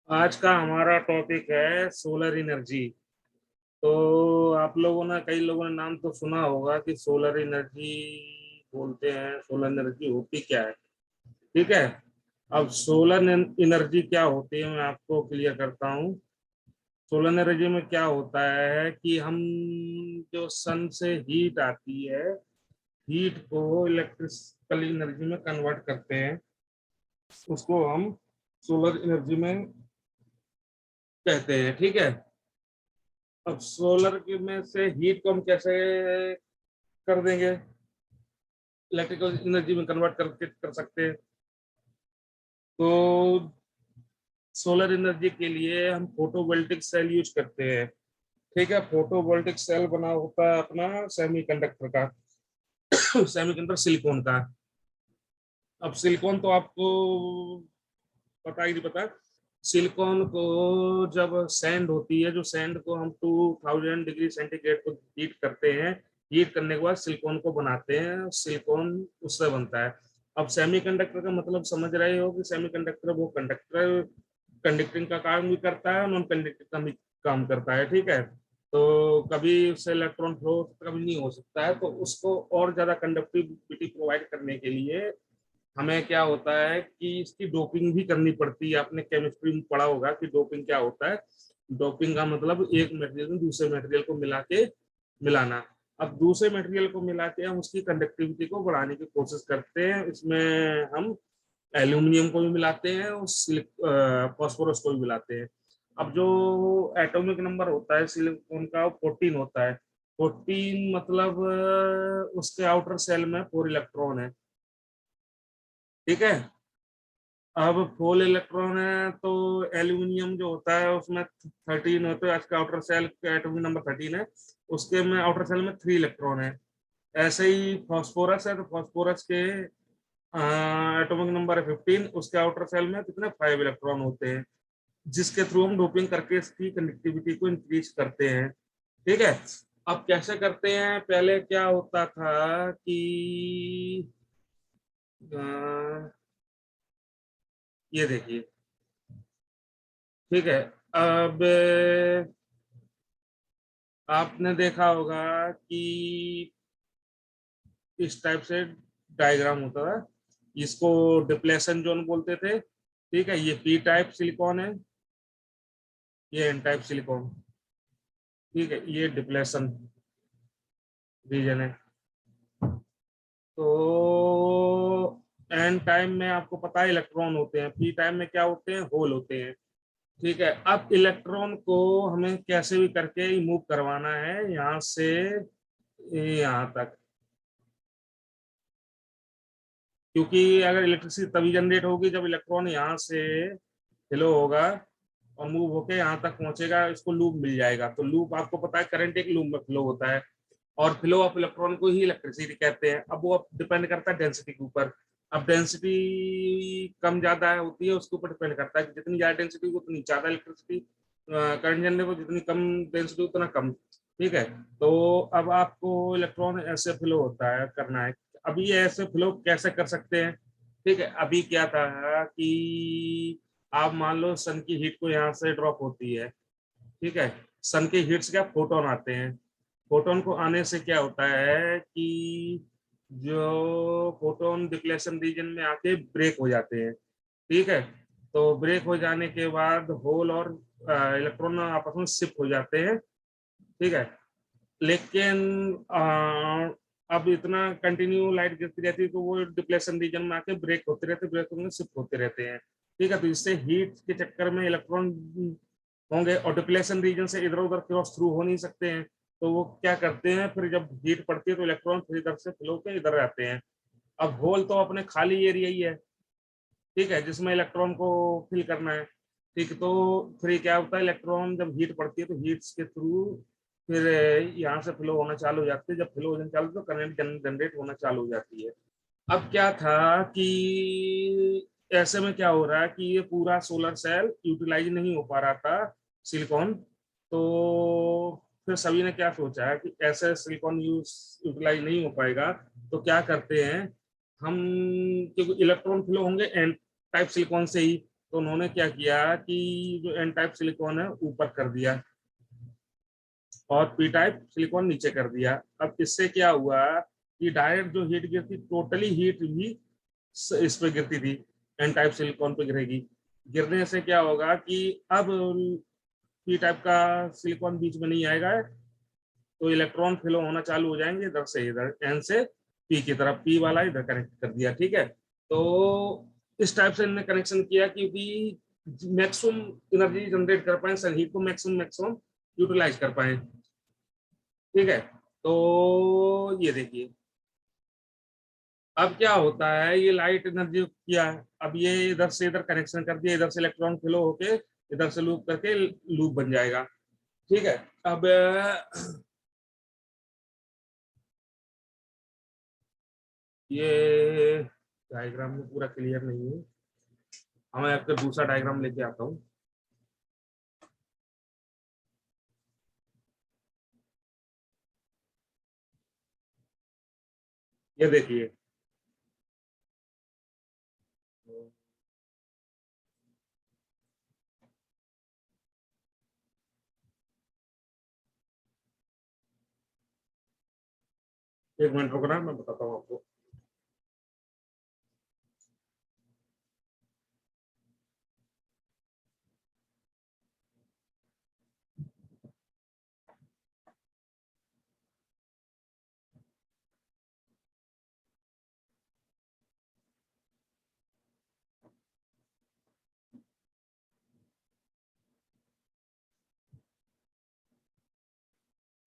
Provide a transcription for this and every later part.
आज का हमारा टॉपिक है सोलर एनर्जी। तो आप लोगों ने कई लोगों ने नाम तो सुना होगा कि सोलर एनर्जी बोलते हैं। सोलर एनर्जी होती क्या है? ठीक है। अब सोलर एनर्जी क्या होती है मैं आपको क्लियर करता हूँ। सोलर एनर्जी में क्या होता है कि हम जो सन से हीट आती है, हीट को इलेक्ट्रिकल एनर्जी में कन्वर्ट करते हैं, उसको हम सोलर एनर्जी में कहते हैं। ठीक है। अब सोलर के में से हीट को हम कैसे कर देंगे, इलेक्ट्रिकल एनर्जी में कन्वर्ट करके कर सकते हैं। तो सोलर एनर्जी के लिए हम फोटोवोल्टिक सेल यूज करते हैं। ठीक है। फोटोवोल्टिक सेल बना होता है अपना सेमीकंडक्टर का, सेमीकंडक्टर सिलिकॉन का। अब सिलिकॉन तो आपको पता ही नहीं पता। सिलिकॉन को जब सैंड होती है, जो सैंड को हम 2000 डिग्री सेंटीग्रेड को हीट करते हैं, हीट करने के बाद सिलिकॉन को बनाते हैं, सिलिकॉन उससे बनता है। अब सेमीकंडक्टर का मतलब समझ रहे हो कि सेमीकंडक्टर वो कंडक्टर कंडक्टिंग का काम भी करता है, नॉन कंडक्टिंग का भी काम करता है। ठीक है। तो कभी उससे इलेक्ट्रॉन फ्लो कभी नहीं हो सकता है, तो उसको और ज्यादा कंडक्टिविटी प्रोवाइड करने के लिए हमें क्या होता है कि इसकी डोपिंग भी करनी पड़ती है। आपने केमिस्ट्री में पढ़ा होगा कि डोपिंग क्या होता है। डोपिंग का मतलब एक मटेरियल में दूसरे मटेरियल को मिलाना। अब दूसरे मटेरियल को मिला के हम उसकी कंडक्टिविटी को बढ़ाने की कोशिश करते हैं। इसमें हम एल्यूमिनियम को भी मिलाते हैं और फॉस्फोरस को भी मिलाते हैं। अब जो एटॉमिक नंबर होता है सिलिकॉन का, 14 होता है। 14 मतलब उसके आउटर सेल में 4 इलेक्ट्रॉन है। ठीक है। अब फोर इलेक्ट्रॉन है तो एल्यूमिनियम जो होता है उसमें 13 होते हैं। इसका आउटर सेल का एटॉमिक नंबर 13 है, उसके में आउटर सेल में 3 इलेक्ट्रॉन है। ऐसे ही फास्फोरस है तो फास्फोरस के एटॉमिक नंबर है 15, उसके आउटर सेल में कितने 5 इलेक्ट्रॉन होते हैं, जिसके थ्रू हम डोपिंग करके इसकी कंडक्टिविटी को इंक्रीज करते हैं। ठीक है। अब कैसे करते हैं, पहले क्या होता था कि अ, ये देखिए। ठीक है। अब आपने देखा होगा कि इस टाइप से डायग्राम होता था, इसको डिप्लेशन जोन बोलते थे। ठीक है। ये पी टाइप सिलिकॉन है, ये एन टाइप सिलिकॉन। ठीक है। ये डिप्लेशन रीजन है। तो एन टाइम में आपको पता है इलेक्ट्रॉन होते हैं, पी टाइम में क्या होते हैं, होल होते हैं। ठीक है। अब इलेक्ट्रॉन को हमें कैसे भी करके मूव करवाना है यहाँ से यहाँ तक, क्योंकि अगर इलेक्ट्रिसिटी तभी जनरेट होगी जब इलेक्ट्रॉन यहाँ से फ्लो होगा और मूव होके यहाँ तक पहुंचेगा, इसको लूप मिल जाएगा। तो लूप आपको पता है करंट एक लूप में फ्लो होता है, और फ्लो ऑफ इलेक्ट्रॉन को ही इलेक्ट्रिसिटी कहते हैं। अब वो डिपेंड करता है डेंसिटी के ऊपर। अब डेंसिटी कम ज्यादा होती है उसके ऊपर डिपेंड करता है कि जितनी ज्यादा डेंसिटी उतनी ज्यादा इलेक्ट्रिसिटी करंट जनरेट हो, जितनी कम डेंसिटी उतना कम। ठीक है। तो अब आपको इलेक्ट्रॉन ऐसे फ्लो होता है करना है। अभी ये ऐसे फ्लो कैसे कर सकते हैं? ठीक है। अभी क्या था कि आप मान लो सन की हीट को यहाँ से ड्रॉप होती है। ठीक है। सन के हीट से क्या फोटोन आते हैं। फोटोन को आने से क्या होता है कि जो फोटोन डिप्लेशन रीजन में आके ब्रेक हो जाते हैं। ठीक है। तो ब्रेक हो जाने के बाद होल और इलेक्ट्रॉन आपस में शिफ्ट हो जाते हैं। ठीक है। लेकिन अब इतना कंटिन्यू लाइट गिरती रहती है तो वो डिप्लेशन रीजन में आके ब्रेक होंगे, शिफ्ट होते रहते हैं। ठीक है। तो इससे हीट के चक्कर में इलेक्ट्रॉन होंगे और डिप्लेशन रीजन से इधर उधर क्रॉस थ्रू हो नहीं सकते हैं। तो वो क्या करते हैं, फिर जब हीट पड़ती है तो इलेक्ट्रॉन फिर इधर से फ्लो के इधर आते हैं। अब होल तो अपने खाली एरिया ही है। ठीक है, जिसमें इलेक्ट्रॉन को फिल करना है। ठीक। तो फिर क्या होता है, इलेक्ट्रॉन जब हीट पड़ती है तो हीट्स के थ्रू फिर यहाँ से फ्लो होना चालू हो जाती है। जब फ्लो होना चालू तो करंट जनरेट होना चालू हो जाती है। अब क्या था कि ऐसे में क्या हो रहा है कि ये पूरा सोलर सेल यूटिलाइज नहीं हो पा रहा था, सिलिकॉन। तो फिर सभी ने क्या सोचा है कि ऐसे सिलिकॉन यूटिलाइज नहीं हो पाएगा, तो क्या करते हैं हम, क्योंकि इलेक्ट्रॉन फ्लो होंगे एन टाइप सिलिकॉन से ही, तो उन्होंने क्या किया कि जो एन टाइप सिलिकॉन है ऊपर कर दिया और पी टाइप सिलिकॉन नीचे कर दिया। अब इससे क्या हुआ कि डायरेक्ट जो हीट गिरती, टोटली हीट भी इस पे गिरती थी, एन टाइप सिलिकॉन पे गिरेगी। गिरने से क्या होगा कि अब पी टाइप का सिलिकॉन बीच में नहीं आएगा, तो इलेक्ट्रॉन फ्लो होना चालू हो जाएंगे इधर से इधर, एन से पी की तरफ, पी वाला इधर कनेक्ट कर दिया। ठीक है, तो इस टाइप से इन्होंने कनेक्शन किया क्योंकि मैक्सिमम एनर्जी जनरेट कर पाए, सन हीट को मैक्सिमम मैक्सिमम यूटिलाइज कर पाए। ठीक है, तो ये देखिए अब क्या होता है, ये लाइट एनर्जी किया, अब ये इधर से इधर कनेक्शन कर दिया, इधर से इलेक्ट्रॉन फ्लो होके इधर से लूप करके लूप बन जाएगा। ठीक है, अब ये डायग्राम में पूरा क्लियर नहीं है, मैं आपका दूसरा डायग्राम लेके आता हूँ। ये देखिए, एक मिनट रुकना, मैं बताता हूँ आपको।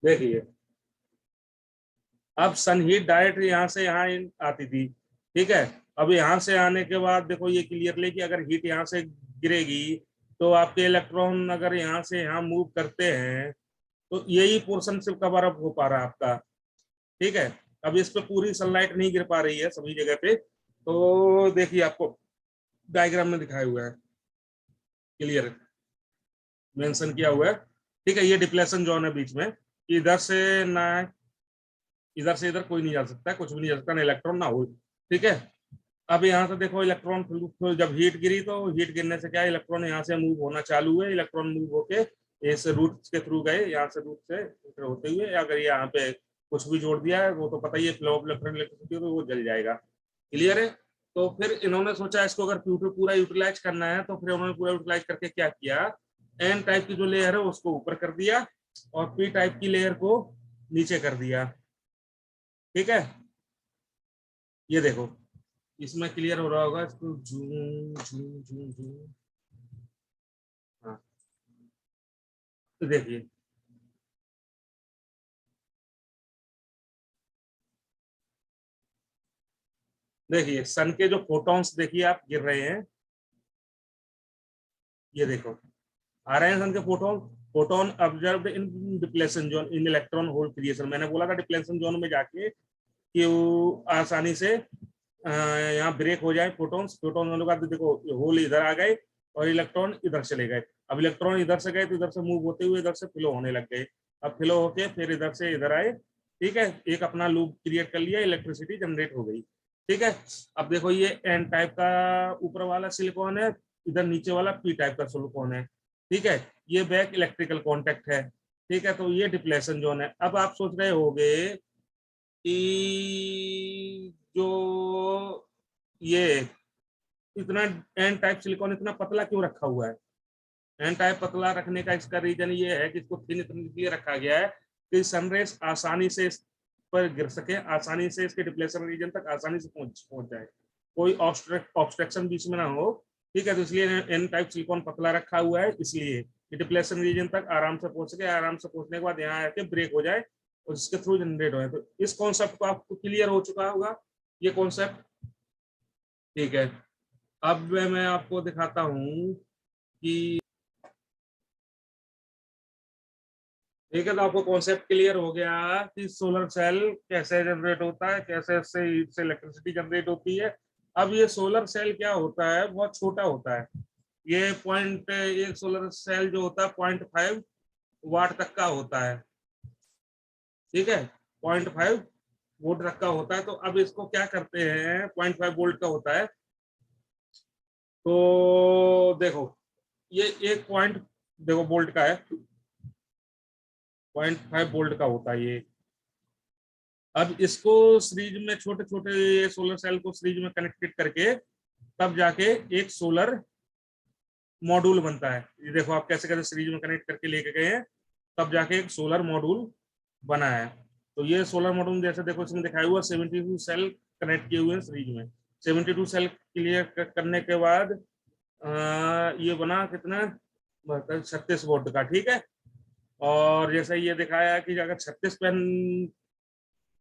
देखिए, अब सन हीट डायरेक्ट यहाँ से यहाँ आती थी। ठीक है, अब यहाँ से आने के बाद देखो ये क्लियरली कि अगर हीट यहाँ से गिरेगी तो आपके इलेक्ट्रॉन अगर यहाँ से यहाँ मूव करते हैं तो यही पोर्शन सिर्फ कवर अप हो पा रहा है आपका। ठीक है, अब इस पे पूरी सनलाइट नहीं गिर पा रही है सभी जगह पे, तो देखिए आपको डायग्राम में दिखाया हुआ है, क्लियर मेंशन किया हुआ है। ठीक है, ये डिप्लेशन जोन है बीच में, कि इधर से ना, इधर से इधर कोई नहीं जा सकता, कुछ भी नहीं जा सकता, ना इलेक्ट्रॉन ना हो। ठीक है, अब यहाँ से देखो इलेक्ट्रॉन जब हीट गिरी तो हीट गिरने से क्या, इलेक्ट्रॉन यहाँ से मूव होना चालू हुए, इलेक्ट्रॉन मूव होके इस रूट के थ्रू गए, यहाँ से रूट से होते हुए, अगर यहाँ पे कुछ भी जोड़ दिया है वो तो पता ही है, फ्लो ऑफ इलेक्ट्रॉन इलेक्ट्रिसिटी तो वो जल जाएगा। क्लियर है, तो फिर इन्होंने सोचा इसको अगर पूरा यूटिलाइज करना है, तो फिर उन्होंने पूरा यूटिलाइज करके क्या किया, एन टाइप की जो लेयर है उसको ऊपर कर दिया और पी टाइप की लेयर को नीचे कर दिया। ठीक है, ये देखो इसमें क्लियर हो रहा होगा, इसको जूम जूम जूम जूम। हाँ, तो देखिए, देखिए सन के जो फोटॉन्स देखिए आप गिर रहे हैं, ये देखो आ रहे हैं सन के photon. Photon observed in depletion zone in electron hole creation, मैंने बोला था डिप्लेशन जोन में जाके कि वो आसानी से यहाँ ब्रेक हो जाए फोटॉन्स, फोटोन होने के बाद देखो होल इधर आ गए और इलेक्ट्रॉन इधर चले गए। अब इलेक्ट्रॉन इधर से गए तो इधर से मूव होते हुए इधर से फ्लो होने लग गए, अब फ्लो होके फिर इधर से इधर आए। ठीक है, एक अपना लूप क्रिएट कर लिया, इलेक्ट्रिसिटी जनरेट हो गई। ठीक है, अब देखो ये एन टाइप का ऊपर वाला सिलिकॉन है, इधर नीचे वाला पी टाइप का सिलिकॉन है। ठीक है, ये बैक इलेक्ट्रिकल कॉन्टेक्ट है। ठीक है, तो ये डिप्लेशन जोन है। अब आप सोच रहे होगे कि जो ये इतना एन टाइप सिलिकॉन इतना पतला क्यों रखा हुआ है, एन टाइप पतला रखने का इसका रीजन ये है कि इसको थिन इतनी रखा गया है कि सनरेज आसानी से इस पर गिर सके, आसानी से इसके डिप्लेशन रीजन तक आसानी से पहुंच जाए, कोई ऑब्स्ट्रक्शन बीच में ना हो। ठीक है, तो इसलिए एन टाइप सिलिकॉन पतला रखा हुआ है, इसलिए डिप्लेशन रीजन तक आराम से पहुंच सके, आराम से पहुंचने के बाद यहाँ आके ब्रेक हो जाए और इसके थ्रू जनरेट हो। तो इस कॉन्सेप्ट को आपको क्लियर हो चुका होगा, ये कॉन्सेप्ट। ठीक है, अब मैं आपको दिखाता हूँ कि, ठीक है, तो आपको कॉन्सेप्ट क्लियर हो गया कि सोलर सेल कैसे जनरेट होता है, कैसे इससे इलेक्ट्रिसिटी जनरेट होती है। अब ये सोलर सेल क्या होता है, बहुत छोटा होता है, ये एक सोलर सेल जो होता है 0.5 वाट तक का होता है। ठीक है, 0.5 वोल्ट तक का होता है। तो अब इसको क्या करते हैं, 0.5 वोल्ट का होता है, तो देखो ये एक पॉइंट देखो वोल्ट का है, 0.5 वोल्ट का होता है ये। अब इसको सीरीज में छोटे छोटे सोलर सेल को सीरीज में कनेक्टेड करके तब जाके एक सोलर मॉड्यूल बनता है। ये देखो आप कैसे कैसे सीरीज में कनेक्ट करके लेके गए हैं, तब जाके एक सोलर मॉड्यूल बना है। तो ये सोलर मॉड्यूल जैसे देखो इसमें दिखाया हुआ 72 सेल कनेक्ट किए हुए हैं सीरीज में। 72 सेल क्लियर करने के बाद ये बना कितना 36 वोल्ट का, ठीक है। और जैसे ये दिखाया कि अगर 36 पेन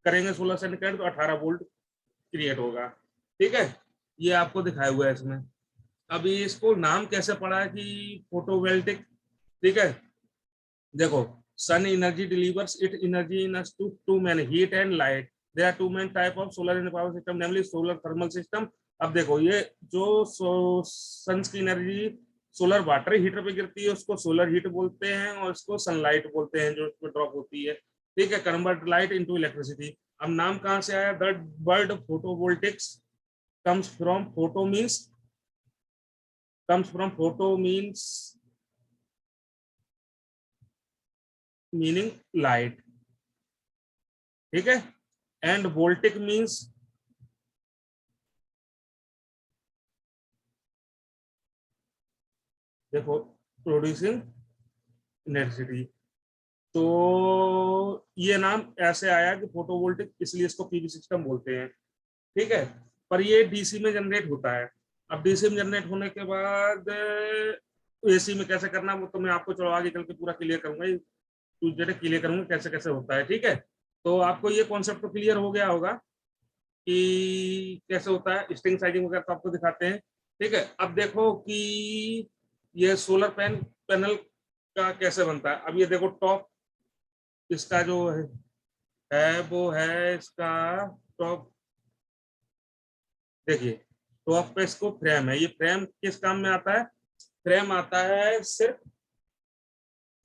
करेंगे सोलर सेल कनेक्ट तो 18 वोल्ट क्रिएट होगा, ठीक है। ये आपको दिखाया हुआ है इसमें। अभी इसको नाम कैसे पड़ा है कि फोटोवोल्टिक, ठीक है। देखो sun energy delivers it energy in us to man heat and light. There are two main type of solar in power system namely solar thermal system. अब देखो ये जो सन की एनर्जी सोलर वाटर हीटर पे गिरती है उसको सोलर हीट बोलते हैं, और इसको सनलाइट बोलते हैं जो इसमें ड्रॉप होती है, ठीक है। Convert light into electricity. अब नाम कहाँ से आया? The word photovoltaics comes from photo means meaning light, ठीक है। एंड वोल्टिक मीन्स देखो प्रोड्यूसिंग इलेक्ट्रिसिटी। तो ये नाम ऐसे आया कि फोटोवोल्टिक, इसलिए इसको पीवी सिस्टम बोलते हैं, ठीक है। पर ये डीसी में जनरेट होता है। अब डीसी में जनरेट होने के बाद एसी में कैसे करना वो तो मैं आपको चलो आगे चल के पूरा क्लियर करूंगा, क्लियर करूंगा कैसे कैसे होता है, ठीक है। तो आपको ये कॉन्सेप्ट तो क्लियर हो गया होगा कि कैसे होता है। स्ट्रिंग साइजिंग वगैरह तो आपको दिखाते हैं, ठीक है। अब देखो कि ये सोलर पैनल का कैसे बनता है। अब ये देखो टॉप इसका जो है वो है इसका टॉप, देखिए टॉप पे इसको फ्रेम है। ये फ्रेम किस काम में आता है? फ्रेम आता है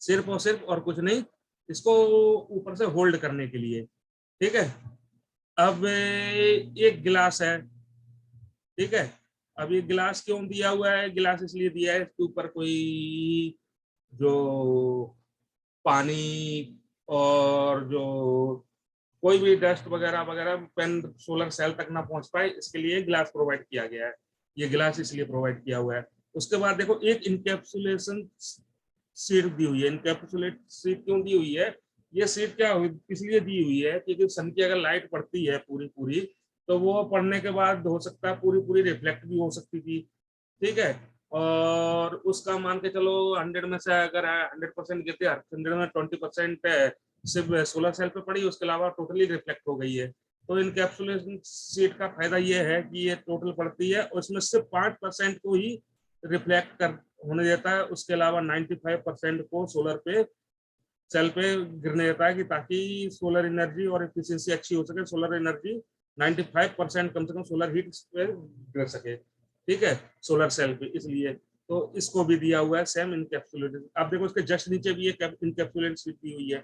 सिर्फ और सिर्फ और कुछ नहीं, इसको ऊपर से होल्ड करने के लिए, ठीक है। अब एक गिलास है, ठीक है। अब ये गिलास क्यों दिया हुआ है? गिलास इसलिए दिया है इसके ऊपर कोई जो पानी और जो कोई भी डस्ट वगैरह वगैरह पेन सोलर सेल तक ना पहुंच पाए, इसके लिए गिलास प्रोवाइड किया गया है। ये गिलास इसलिए प्रोवाइड किया हुआ है। उसके बाद देखो एक इनकैप्सुलेशन सीट दी हुई है। इनकैप्सुलेट सीट क्यों दी हुई है? ये सीट क्या इसलिए दी हुई है क्योंकि सन की अगर लाइट पड़ती है पूरी पूरी तो वो पड़ने के बाद हो सकता है पूरी पूरी रिफ्लेक्ट भी हो सकती थी, ठीक है। और उसका मान के चलो 100 में से अगर 100% गिरती है, 100 में 20% सिर्फ सोलर सेल पे पड़ी, उसके अलावा टोटली रिफ्लेक्ट हो गई है। तो इनकैप्सुलेशन सीट का फायदा ये है कि ये टोटल पड़ती है और इसमें सिर्फ 5% को ही रिफ्लेक्ट कर होने देता है, उसके अलावा 95% को सोलर पे सेल पे गिरने देता है कि ताकि सोलर एनर्जी और एफिशिएंसी अच्छी हो सके। सोलर एनर्जी 95% कम से कम सोलर हीट पे गिर सके, ठीक है, सोलर सेल पे। इसलिए तो इसको भी दिया हुआ है सेम इनकैप्सुलेटेड। आप देखो इसके जस्ट नीचे भी एक इनकैप्सुलेटेड सीट दी हुई है,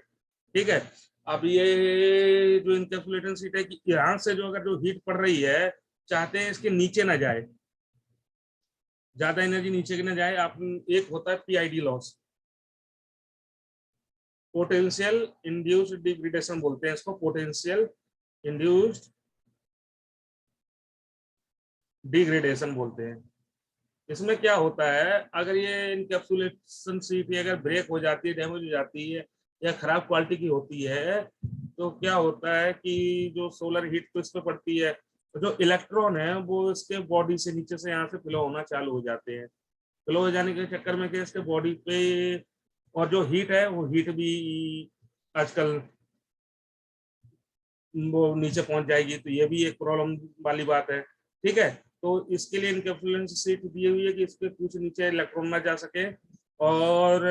ठीक है। अब ये जो इनकैप्सुलेटेड सीट है कि यहाँ से जो अगर जो हीट पड़ रही है चाहते हैं इसके नीचे ना जाए, ज्यादा एनर्जी नीचे की ना जाए। आप एक होता है PID loss, potential induced degradation बोलते हैं इसको, पोटेंशियल इंड्यूस्ड डिग्रेडेशन बोलते हैं। इसमें क्या होता है अगर ये इनकैप्सुलेशन सीट अगर ब्रेक हो जाती है, डैमेज हो जाती है या खराब क्वालिटी की होती है तो क्या होता है कि जो सोलर हीट तो इस पर पड़ती है, तो जो इलेक्ट्रॉन है वो इसके बॉडी से नीचे से यहाँ से फ्लो होना चालू हो जाते हैं। फ्लो हो जाने के चक्कर में कि इसके बॉडी पे और जो हीट है वो हीट भी आजकल वो नीचे पहुंच जाएगी, तो ये भी एक प्रॉब्लम वाली बात है, ठीक है। तो इसके लिए इनकैप्सुलेशन सीट दी हुई है कि इसके कुछ नीचे इलेक्ट्रॉन ना जा सके और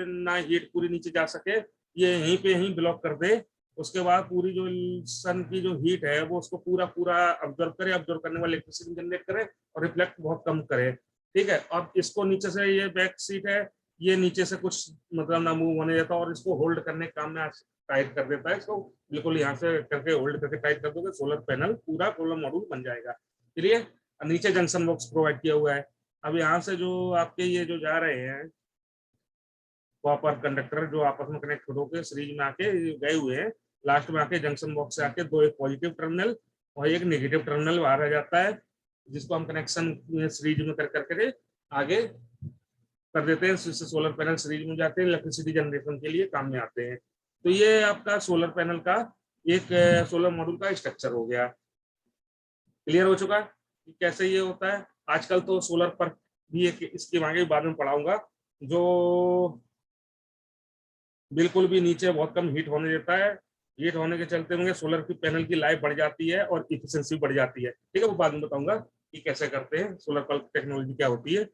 ना हीट पूरी नीचे जा सके, ये यहीं पे ही ब्लॉक कर दे। उसके बाद पूरी जो सन की जो हीट है वो उसको पूरा पूरा ऑब्जर्व करे, ऑब्जर्व करने वाले इलेक्ट्रिसिटी जनरेट करे और रिफ्लेक्ट बहुत कम करे, ठीक है। अब इसको नीचे से ये बैक सीट है, ये नीचे से कुछ मतलब ना मूव होने देता और इसको होल्ड करने के काम में टाइट कर देता है। इसको बिल्कुल यहाँ से करके होल्ड करके टाइट कर दोगे, सोलर पैनल पूरा सोलर मॉड्यूल बन जाएगा। चलिए नीचे जंक्शन बॉक्स प्रोवाइड किया हुआ है, अब यहाँ से जो आपके ये जो जा रहे हैं कॉपर कंडक्टर जो आपस में कनेक्ट होकर सीरीज में आके गए हुए हैं, लास्ट में आके जंक्शन बॉक्स से आके दो, एक पॉजिटिव टर्मिनल और एक नेगेटिव टर्मिनल बाहर आ जाता है, जिसको हम कनेक्शन सीरीज में कर करके आगे कर देते हैं। इससे सोलर पैनल सीरीज में जाते हैं, इलेक्ट्रिसिटी जनरेशन के लिए काम में आते हैं। तो ये आपका सोलर पैनल का एक सोलर मॉड्यूल का स्ट्रक्चर हो गया। क्लियर हो चुका है कि कैसे ये होता है। आजकल तो सोलर पर भी एक इसके आगे बाद में पढ़ाऊंगा, जो बिल्कुल भी नीचे बहुत कम हीट होने देता है। हीट होने के चलते होंगे सोलर की पैनल की लाइफ बढ़ जाती है और इफिशियंसी बढ़ जाती है। ठीक है, वो बाद में बताऊंगा कि कैसे करते हैं, सोलर पल्प टेक्नोलॉजी क्या होती है,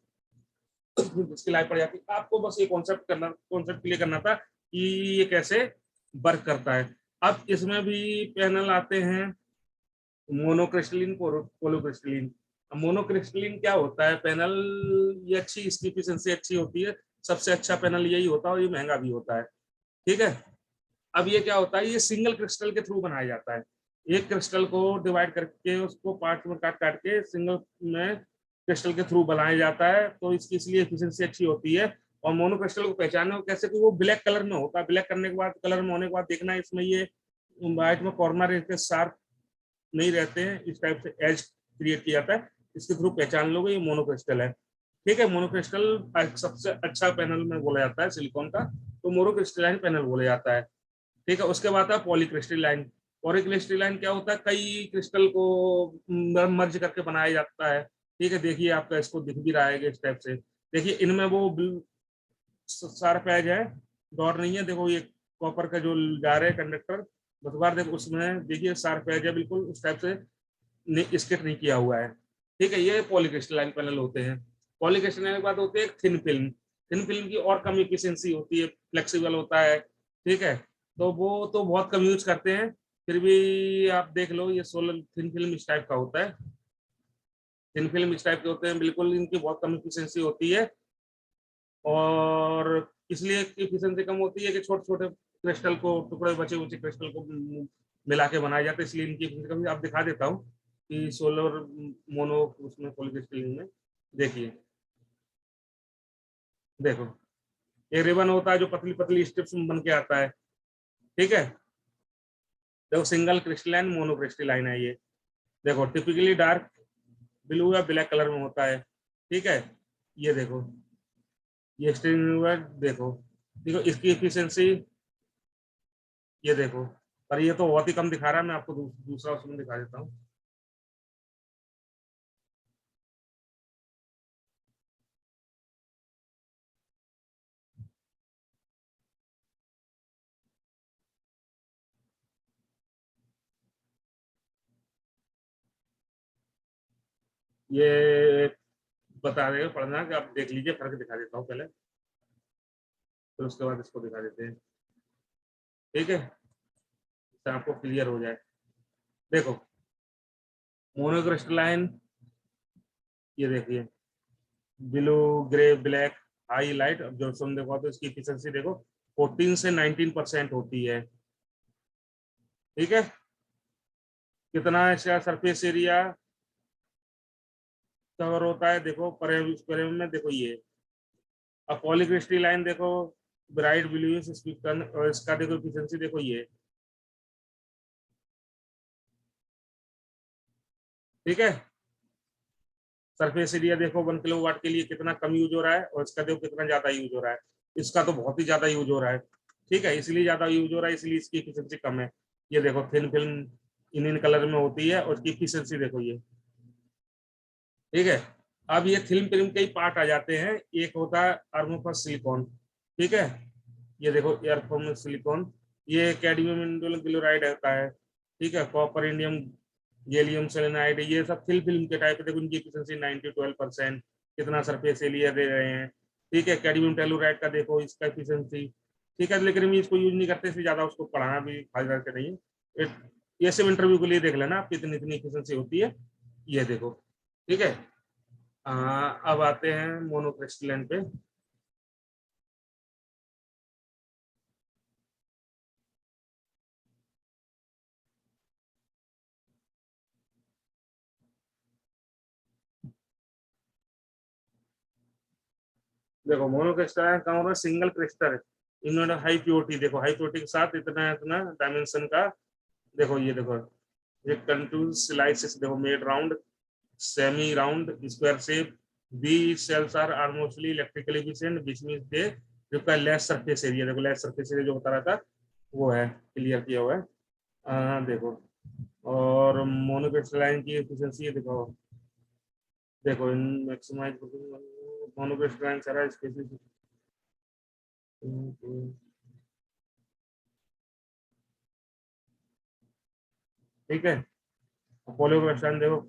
जिसकी लाइफ बढ़ जाती है। आपको बस ये कॉन्सेप्ट क्लियर करना था कि ये कैसे वर्क करता है। अब इसमें भी पैनल आते हैं मोनोक्रिस्टलिन, पोलोक्रिस्टलिन। मोनोक्रिस्टलिन क्या होता है पैनल, ये अच्छी, इसकी एफिशिएंसी अच्छी होती है, सबसे अच्छा पैनल यही होता है और ये महंगा भी होता है। ठीक है। अब ये क्या होता है, ये सिंगल क्रिस्टल के थ्रू बनाया जाता है। एक क्रिस्टल को डिवाइड करके उसको पार्ट में काट काट के सिंगल में क्रिस्टल के थ्रू बनाया जाता है, तो इसकी इसलिए एफिशिएंसी अच्छी होती है। और मोनो क्रिस्टल को पहचाने को कैसे, कि वो ब्लैक कलर में होता है, ब्लैक करने के बाद, कलर में होने के बाद देखना है इसमें ये वाइट में कॉर्नर इसके शार्प नहीं रहते हैं, इस टाइप से एज क्रिएट किया जाता है, इसके थ्रू पहचान लोगे ये मोनोक्रिस्टल है। ठीक है, मोनोक्रिस्टल सबसे अच्छा पैनल में बोला जाता है सिलिकॉन का, तो मोनोक्रिस्टलाइन पैनल बोला जाता है। ठीक है, उसके बाद है पॉलीक्रिस्टलाइन। पॉलीक्रिस्टलाइन क्या होता है, कई क्रिस्टल को मर्ज करके बनाया जाता है। ठीक है, देखिए आपका इसको दिख भी रहा है इस टाइप से। देखिए इनमें वो शार्प एज है, डॉट नहीं है। देखो ये कॉपर का जो जा रहे कंडक्टर, बस बार देखो उसमें देखिए शार्प एज है, बिल्कुल उस टाइप से स्केट नहीं किया हुआ है। ठीक है, ये पॉलीक्रिस्टलाइन पैनल होते हैं। पॉलीक्रिस्टलाइन के बाद होते हैं थिन फिल्म। थिन फिल्म की और कम इफिशियंसी होती है, फ्लेक्सिबल होता है। ठीक है, तो वो तो बहुत कम यूज करते हैं, फिर भी आप देख लो ये सोलर थिन फिल्म इस टाइप का होता है। थिन फिल्म इस टाइप के होते हैं, बिल्कुल इनकी बहुत कम इफिशियंसी होती है, और इसलिए इफिशियंसी कम होती है कि छोटे छोटे क्रिस्टल को, टुकड़े बचे हुए क्रिस्टल को मिला के बनाए जाते हैं, इसलिए इनकी efficiency कम। आप दिखा देता हूँ कि सोलर मोनो उसमें पॉलीक्रिस्टल में देखिए, देखो ये रिबन होता है जो पतली पतली स्ट्रिप्स में बन के आता है। ठीक है, देखो सिंगल क्रिस्टलाइन मोनो क्रिस्टलाइन है ये। देखो टिपिकली डार्क ब्लू या ब्लैक कलर में होता है। ठीक है, ये देखो ये स्ट्रिंग देखो, देखो इसकी एफिशिएंसी ये देखो, पर ये तो बहुत ही कम दिखा रहा है। मैं आपको दूसरा उसमें दिखा देता हूँ। ये बता रहे हो पढ़ना कि आप देख लीजिए, फर्क दिखा देता हूँ पहले, फिर उसके बाद इसको दिखा देते हैं। ठीक है, इससे आपको क्लियर हो जाए। देखो मोनोक्रिस्टलाइन, ये देखिए blue, grey, black, high light absorption देखो, तो इसकी एफिशिएंसी देखो 14 से 19% होती है। ठीक है, कितना इसका सरफेस एरिया कवर होता है, देखो पर में देखो ये। अब पॉलीक्रिस्टलाइन देखो ब्राइट ब्लू स्पीकर, और इसका देखो एफिशिएंसी देखो ये। ठीक है, सरफेस एरिया देखो 1 किलोवाट के लिए कितना कम यूज हो रहा है, और इसका देखो कितना ज्यादा यूज हो रहा है। इसका तो बहुत ही ज्यादा यूज हो रहा है। ठीक है, इसलिए ज्यादा यूज हो रहा है, इसलिए इसकी एफिशिएंसी कम है। ये देखो थिन फिल्म इन कलर में होती है, और उसकी एफिशिएंसी देखो ये। ठीक है, अब ये थिन फिल्म के ही पार्ट आ जाते हैं। एक होता है अर्मोफस सिलिकॉन। ठीक है, ये देखो एयरफॉर्म सिलिकॉन, ये कैडमियम इंडोल क्लोराइड होता है। ठीक है, कॉपर इंडियम गैलियम सेलेनाइड, ये सब थिन फिल्म के टाइप। देखो इनकी एफिशिएंसी 9 to 12%, कितना सरफेस एरिया दे रहे हैं। ठीक है, कैडमियम टेलुराइड का देखो इसका एफिशिएंसी। ठीक है, लेकिन हम इसको यूज नहीं करते, इसलिए ज्यादा उसको पढ़ाना भी फायदा के नहीं है। ये सब इंटरव्यू के लिए देख लेना आप कितनी इतनी एफिशिएंसी होती है, ये देखो। ठीक है, अब आते हैं मोनोक्रिस्टलाइन पे। देखो मोनोक्रिस्टलाइन कहाँ हो रहा है, सिंगल क्रिस्टल इन्होंने हाई प्योरिटी, देखो हाई प्योरिटी के साथ इतना इतना डायमेंशन का, देखो ये देखो, ये कंटूर स्लाइसेस देखो made round, semi round, square shape, the cells are almostly electrically efficient which means they require less surface area, देखो लेस सरफेस एरिया जो बता रहा था वो है, क्लियर किया हुआ है। देखो और मोनोक्रिस्टलाइन की एफिशिएंसी देखो, देखो इन मैक्सिमाइज मोनोक्रिस्टलाइन सारा स्पेसिफिक, ठीक है। पॉलीक्रिस्टलाइन देखो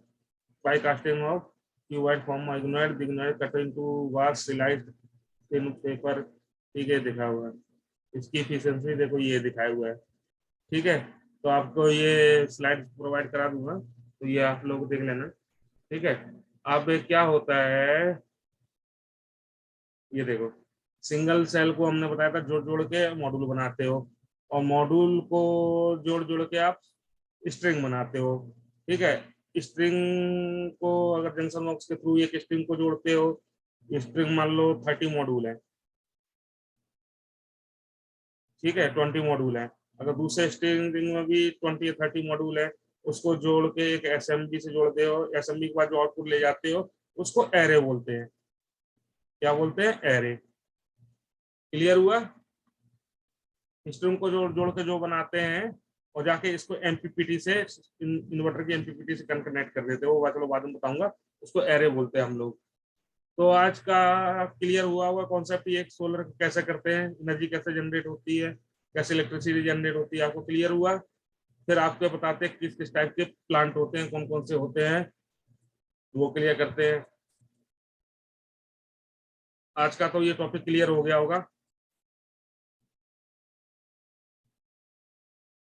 by casting of cuboid form ignored dignoid cut into vast realized thin paper, ठीक है दिखा हुआ है। इसकी एफिशिएंसी देखो ये दिखाया हुआ है, ठीक है। तो आपको ये स्लाइड प्रोवाइड करा दूंगा, तो ये आप लोग देख लेना, ठीक है। अब क्या होता है, ये देखो सिंगल सेल को हमने बताया था जोड़ जोड़ के मॉड्यूल बनाते हो, और मॉड्यूल को जोड़ जोड़ के आप स्ट्रिंग बनाते हो, ठीक है। स्ट्रिंग को अगर जंक्शन बॉक्स के थ्रू एक स्ट्रिंग को जोड़ते हो, स्ट्रिंग मान लो 30 मॉड्यूल है, ठीक है, 20 मॉड्यूल है। अगर दूसरे स्ट्रिंग में भी 20 या 30 मॉड्यूल है, उसको जोड़ के एक एसएमबी से जोड़ते हो, एसएमबी के बाद जो आउटपुट ले जाते हो उसको एरे बोलते हैं, क्या बोलते हैं, एरे। क्लियर हुआ, स्ट्रिंग को जोड़ जोड़ के जो बनाते हैं और जाके इसको एमपीपीटी से इन्वर्टर की एमपीपीटी से कनेक्ट कर देते हो, वो चलो बाद में बताऊंगा, उसको एरे बोलते हैं हम लोग। तो आज का क्लियर हुआ हुआ कॉन्सेप्ट, ये सोलर कैसे करते हैं, एनर्जी कैसे जनरेट होती है, कैसे इलेक्ट्रिसिटी जनरेट होती है, आपको क्लियर हुआ। फिर आपको बताते हैं किस किस टाइप के प्लांट होते हैं, कौन कौन से होते हैं, वो क्लियर करते हैं। आज का तो ये टॉपिक क्लियर हो गया होगा।